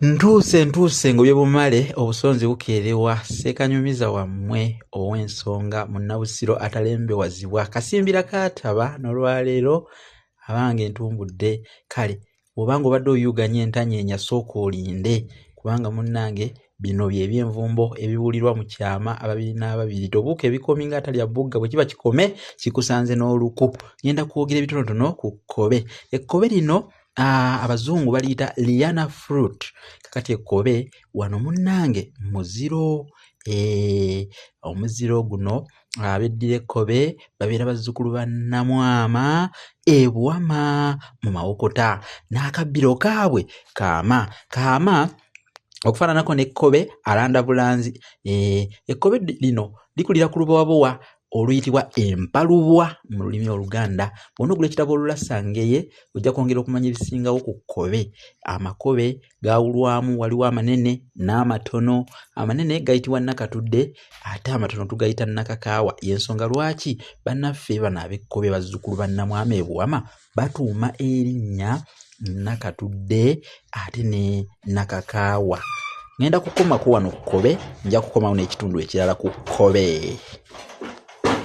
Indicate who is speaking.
Speaker 1: Ntuuse ngobye bumale obusonzi bukerewa sekanyumiza wammwe ow'ensonga munnabusiro atalembewazibwa kasimbira kaataba n'olwaleero abange ntumbudde kale bw'obanga obadde oyuganya entanyeenya sooka olinde kubanga munnange bino by'ebyenvumbo ebibuulirwa mu kyama ababiri n'ababiri tobuuka ebikomi ng'atalya bbugga bwe kiba kikome kikusanze n'oluku. Ngenda kwogera ebitonotono ku kkobe. Ekkobe lino abazungu baliyita liana fruit. Kakati ekkobe wano munnange muziro. Omuziro guno abeddira ekkobe babeera bazzukulu ba Nnamwama Buwama mu Mawokota n'akabbiro kaabwe Kaama okufaananako n'ekkobe alanda bulanzi. Ekkobe lino likulira ku lubowabowa oluyitibwa empalubwa mu lulimi Oluganda. Bw'onoogula ekitabo Olulasangeye ojja kwongera okumanya ebisingawo ku kkobe. Amakobe gaawulwamu waliwo amanene n'amatono. Amanene gayitibwa Nakatudde ate amatono tugayita Nakakaawa. Y'ensonga lwaki bannaffe bano ab'ekkobe bazzukulu ba Nnamwama Buwama batuuma erinnya Nakatudde ate ne Nakakaawa. Ngenda kukomako wano ku kkobe, nja kukomawo n'ekitundu ekirala ku kkobe.